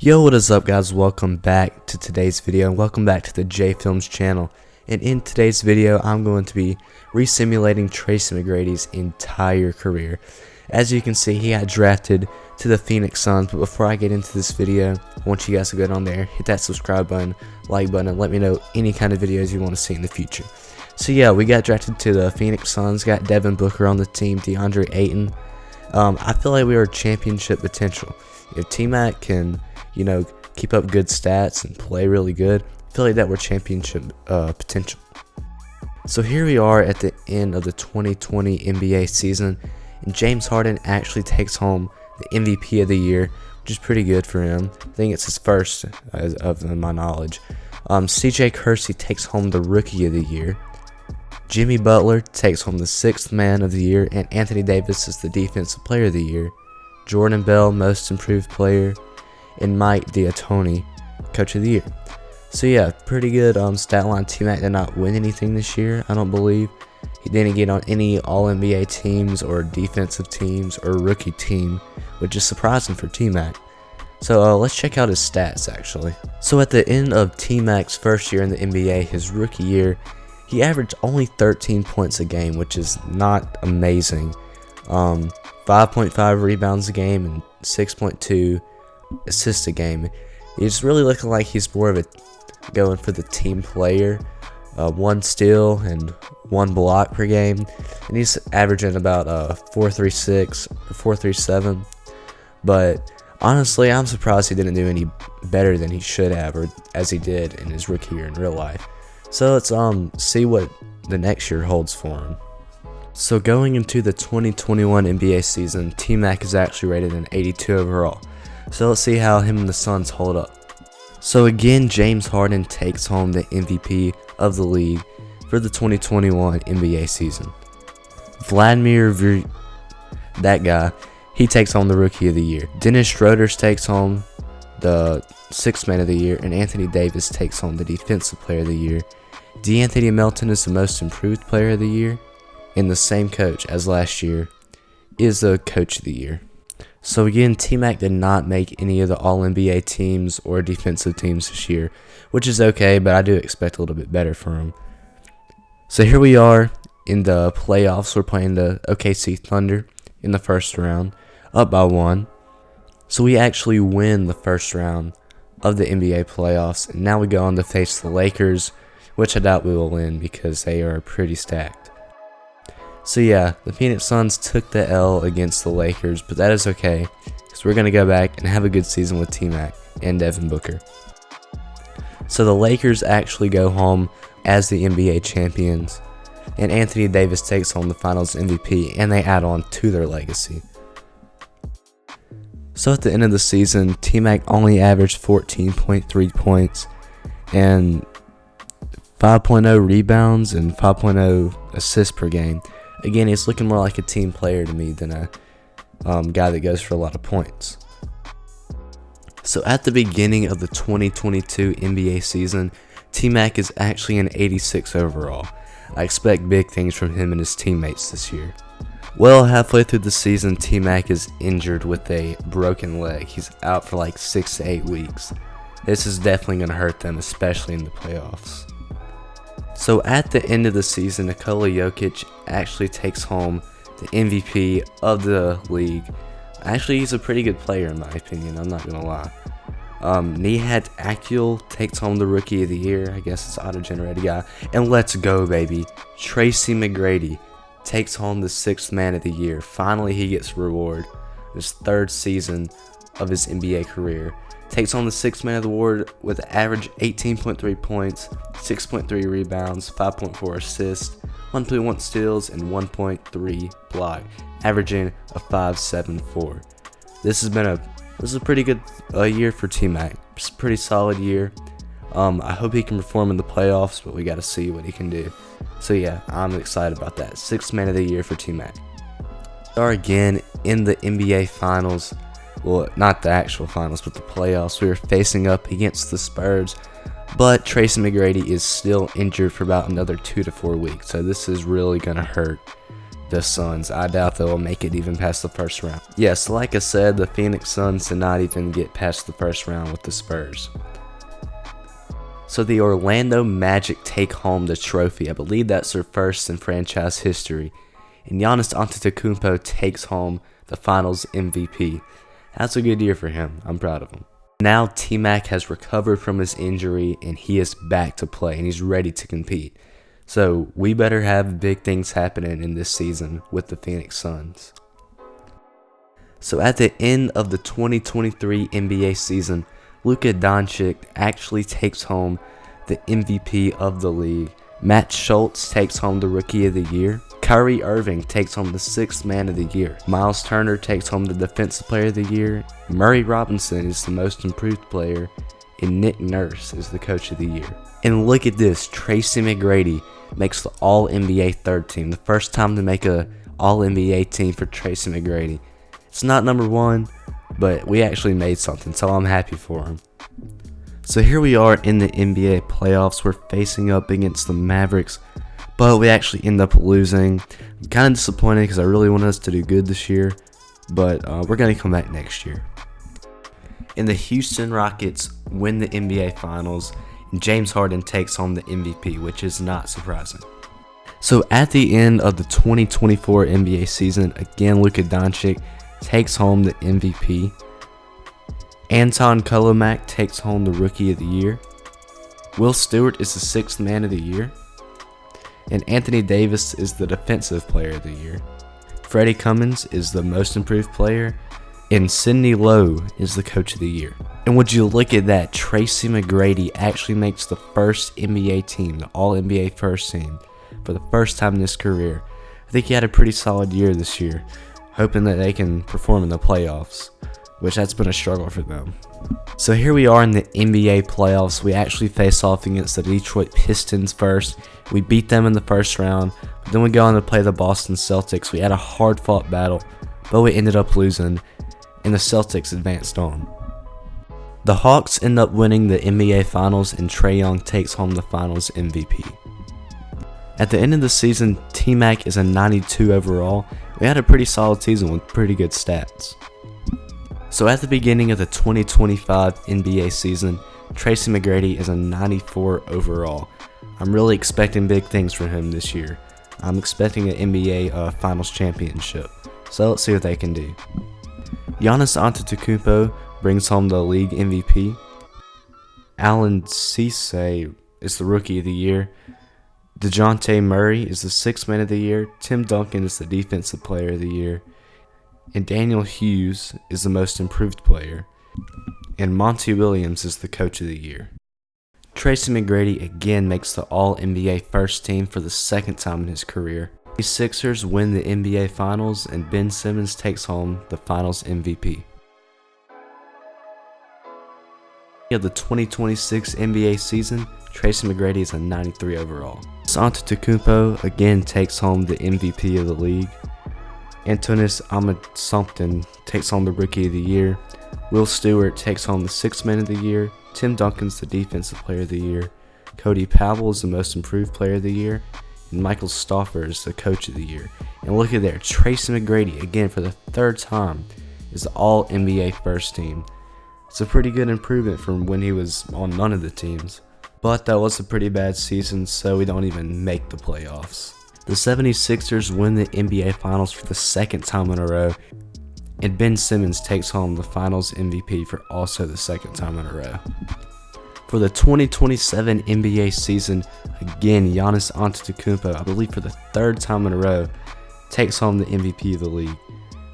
Yo, what is up guys? Welcome back to today's video and welcome back to the J Films channel. And in today's video I'm going to be re-simulating Tracy McGrady's entire career. As you can see, he got drafted to the Phoenix Suns, but before I get into this video, I want you guys to go down there, hit that subscribe button, like button, and let me know any kind of videos you want to see in the future. So yeah, we got drafted to the Phoenix Suns, got Devin Booker on the team, DeAndre Ayton. I feel like we are championship potential. If T-Mac can, keep up good stats and play really good, I feel like that we're championship potential. So here we are at the end of the 2020 NBA season, and James Harden actually takes home the MVP of the year, which is pretty good for him. I think it's his first, of my knowledge. CJ Kersey takes home the Rookie of the Year. Jimmy Butler takes home the 6th Man of the Year, and Anthony Davis is the Defensive Player of the Year. Jordan Bell, Most Improved Player, and Mike D'Antoni, Coach of the Year. So yeah, pretty good stat line. T-Mac did not win anything this year, I don't believe. He didn't get on any All-NBA teams or defensive teams or rookie team, which is surprising for T-Mac. So let's check out his stats actually. So at the end of T-Mac's first year in the NBA, his rookie year, he averaged only 13 points a game, which is not amazing. 5.5 rebounds a game and 6.2 assists a game. He's really looking like he's more of a going for the team player. 1 steal and 1 block per game, and he's averaging about 4.36 or 4.37. But honestly, I'm surprised he didn't do any better than he should have, or as he did in his rookie year in real life. So let's see what the next year holds for him. So going into the 2021 NBA season, T-Mac is actually rated an 82 overall. So let's see how him and the Suns hold up. So again, James Harden takes home the MVP of the league for the 2021 NBA season. That guy, he takes home the Rookie of the Year. Dennis Schroeder takes home the 6th Man of the Year, and Anthony Davis takes home the Defensive Player of the Year. De'Anthony Melton is the Most Improved Player of the Year, and the same coach as last year is the Coach of the Year. So again, T-Mac did not make any of the All-NBA teams or defensive teams this year, which is okay, but I do expect a little bit better for him. So here we are in the playoffs. We're playing the OKC Thunder in the first round, up by 1. So we actually win the first round of the NBA playoffs, and now we go on to face the Lakers, which I doubt we will win because they are pretty stacked. So yeah, the Phoenix Suns took the L against the Lakers, but that is okay, because we're going to go back and have a good season with T-Mac and Devin Booker. So the Lakers actually go home as the NBA champions, and Anthony Davis takes home the Finals MVP, and they add on to their legacy. So at the end of the season, T-Mac only averaged 14.3 points and 5.0 rebounds and 5.0 assists per game. Again, he's looking more like a team player to me than a guy that goes for a lot of points. So at the beginning of the 2022 NBA season, T-Mac is actually an 86 overall. I expect big things from him and his teammates this year. Well, halfway through the season, T-Mac is injured with a broken leg. He's out for like 6 to 8 weeks. This is definitely going to hurt them, especially in the playoffs. So at the end of the season, Nikola Jokic actually takes home the MVP of the league. Actually, he's a pretty good player in my opinion, I'm not going to lie. Nihat Akil takes home the Rookie of the Year. I guess it's auto-generated guy. And let's go, baby. Tracy McGrady takes home the 6th Man of the Year. Finally, he gets reward. His 3rd season of his NBA career. Takes home the 6th Man of the award with an average 18.3 points, 6.3 rebounds, 5.4 assists, 1.1 steals, and 1.3 block, averaging a 5.74. This is a pretty good year for T-Mac. It's a pretty solid year. I hope he can perform in the playoffs, but we got to see what he can do. So yeah, I'm excited about that. 6th Man of the Year for T-Mac. We are again in the NBA Finals. Well, not the actual finals, but the playoffs. We were facing up against the Spurs, but Tracy McGrady is still injured for about another 2 to 4 weeks, so this is really going to hurt the Suns. I doubt they'll make it even past the first round. Yes, like I said, the Phoenix Suns did not even get past the first round with the Spurs. So the Orlando Magic take home the trophy. I believe that's their first in franchise history. And Giannis Antetokounmpo takes home the Finals MVP. That's a good year for him. I'm proud of him. Now T-Mac has recovered from his injury and he is back to play and he's ready to compete. So we better have big things happening in this season with the Phoenix Suns. So at the end of the 2023 NBA season, Luka Doncic actually takes home the MVP of the league. Matt Schultz takes home the Rookie of the Year. Kyrie Irving takes home the 6th Man of the Year. Miles Turner takes home the Defensive Player of the Year. Murray Robinson is the Most Improved Player. And Nick Nurse is the Coach of the Year. And look at this, Tracy McGrady makes the All-NBA third team. The first time to make a All-NBA team for Tracy McGrady. It's not number one, but we actually made something, so I'm happy for him. So here we are in the NBA playoffs. We're facing up against the Mavericks, but we actually end up losing. I'm kind of disappointed because I really wanted us to do good this year, but we're going to come back next year. And the Houston Rockets win the NBA Finals, and James Harden takes home the MVP, which is not surprising. So at the end of the 2024 NBA season, again, Luka Doncic takes home the MVP. Anton Kolomak takes home the Rookie of the Year. Will Stewart is the 6th Man of the Year. And Anthony Davis is the Defensive Player of the Year. Freddie Cummins is the Most Improved Player. And Sidney Lowe is the Coach of the Year. And would you look at that, Tracy McGrady actually makes the first NBA team, the All-NBA first team, for the first time in his career. I think he had a pretty solid year this year, hoping that they can perform in the playoffs, which that's been a struggle for them. So here we are in the NBA playoffs. We actually face off against the Detroit Pistons first. We beat them in the first round, but then we go on to play the Boston Celtics. We had a hard-fought battle, but we ended up losing, and the Celtics advanced on. The Hawks end up winning the NBA Finals, and Trae Young takes home the Finals MVP. At the end of the season, T-Mac is a 92 overall. We had a pretty solid season with pretty good stats. So at the beginning of the 2025 NBA season, Tracy McGrady is a 94 overall. I'm really expecting big things from him this year. I'm expecting an NBA Finals championship. So let's see what they can do. Giannis Antetokounmpo brings home the league MVP. Alan Cisse is the Rookie of the Year. DeJounte Murray is the 6th Man of the Year. Tim Duncan is the Defensive Player of the Year. And Daniel Hughes is the Most Improved Player. And Monty Williams is the Coach of the Year. Tracy McGrady again makes the All-NBA first team for the 2nd time in his career. The Sixers win the NBA Finals, and Ben Simmons takes home the Finals MVP. Of the 2026 NBA season, Tracy McGrady is a 93 overall. Antetokounmpo again takes home the MVP of the league. Antonis Amasumpton takes home the Rookie of the Year. Will Stewart takes home the 6th Man of the Year. Tim Duncan's the Defensive Player of the Year. Cody Powell is the Most Improved Player of the Year. And Michael Stauffer is the Coach of the Year. And look at there, Tracy McGrady, again for the 3rd time, is the All-NBA first team. It's a pretty good improvement from when he was on none of the teams. But that was a pretty bad season, so we don't even make the playoffs. The 76ers win the NBA Finals for the 2nd time in a row, and Ben Simmons takes home the Finals MVP for also the 2nd time in a row. For the 2027 NBA season, again, Giannis Antetokounmpo, I believe for the 3rd time in a row, takes home the MVP of the league.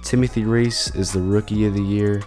Timothy Reese is the Rookie of the Year.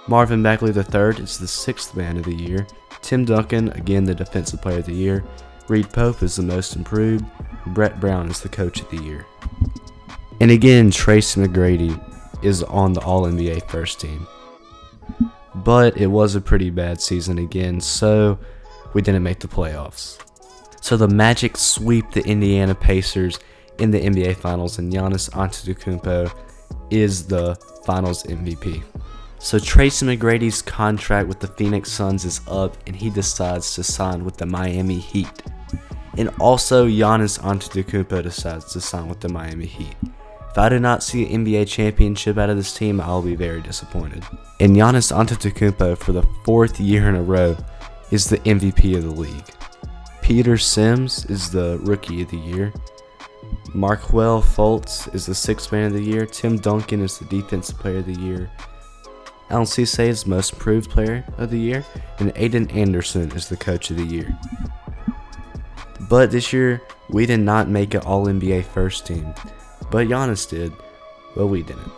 Marvin Bagley III is the 6th Man of the Year. Tim Duncan, again the Defensive Player of the Year. Reed Pope is the Most Improved. Brett Brown is the Coach of the Year. And again, Tracy McGrady is on the All-NBA first team. But it was a pretty bad season again, so we didn't make the playoffs. So the Magic sweep the Indiana Pacers in the NBA Finals, and Giannis Antetokounmpo is the Finals MVP. So Tracy McGrady's contract with the Phoenix Suns is up, and he decides to sign with the Miami Heat. And also, Giannis Antetokounmpo decides to sign with the Miami Heat. If I do not see an NBA championship out of this team, I'll be very disappointed. And Giannis Antetokounmpo, for the 4th year in a row, is the MVP of the league. Peter Sims is the Rookie of the Year. Markelle Fultz is the 6th Man of the Year. Tim Duncan is the Defensive Player of the Year. Alan Cisse is Most Improved Player of the Year. And Aiden Anderson is the Coach of the Year. But this year, we did not make an All-NBA first team. But Giannis did. Well, we didn't.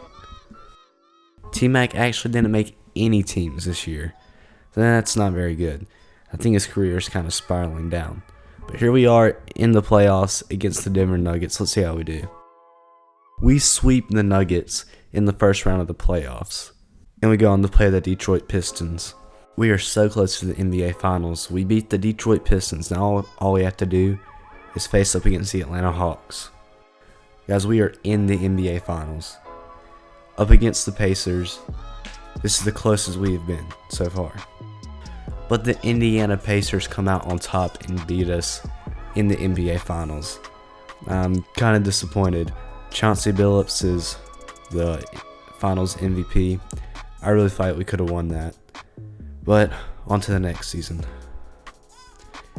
T-Mac actually didn't make any teams this year. That's not very good. I think his career is kind of spiraling down. But here we are in the playoffs against the Denver Nuggets. Let's see how we do. We sweep the Nuggets in the first round of the playoffs. And we go on to play the Detroit Pistons. We are so close to the NBA Finals. We beat the Detroit Pistons. Now all we have to do is face up against the Atlanta Hawks. Guys, we are in the NBA Finals. Up against the Pacers. This is the closest we have been so far. But the Indiana Pacers come out on top and beat us in the NBA Finals. I'm kind of disappointed. Chauncey Billups is the Finals MVP. I really thought we could have won that. But on to the next season.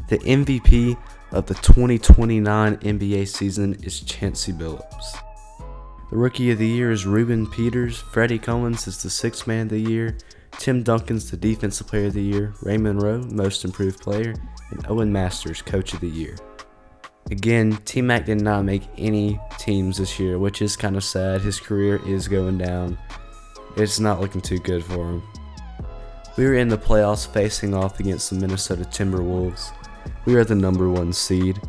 The MVP of the 2029 NBA season is Chauncey Billups. The Rookie of the Year is Ruben Peters. Freddie Combs is the 6th Man of the Year. Tim Duncan's the Defensive Player of the Year. Raymond Rowe, Most Improved Player. And Owen Masters, Coach of the Year. Again, T-Mac did not make any teams this year, which is kind of sad. His career is going down. It's not looking too good for him. We were in the playoffs facing off against the Minnesota Timberwolves. We are the #1 seed.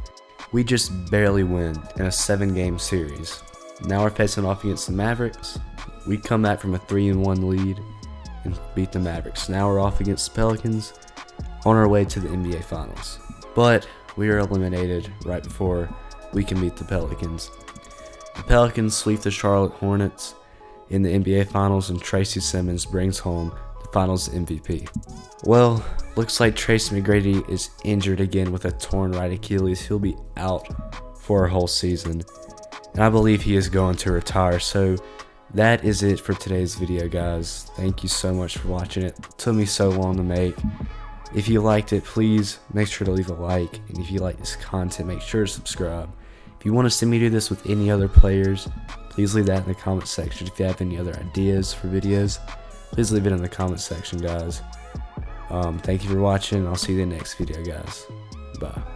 We just barely win in a 7-game series. Now we're facing off against the Mavericks. We come back from a 3-1 lead and beat the Mavericks. Now we're off against the Pelicans on our way to the NBA Finals. But we are eliminated right before we can beat the Pelicans. The Pelicans sweep the Charlotte Hornets in the NBA Finals, and Tracy Simmons brings home the Finals MVP. Well, looks like Tracy McGrady is injured again with a torn right Achilles. He'll be out for a whole season, and I believe he is going to retire. So that is it for today's video, guys. Thank you so much for watching it. It took me so long to make. If you liked it, please make sure to leave a like, and if you like this content, make sure to subscribe. If you want to see me do this with any other players, please leave that in the comment section. If you have any other ideas for videos, please leave it in the comment section, guys. Thank you for watching. I'll see you in the next video, guys. Bye.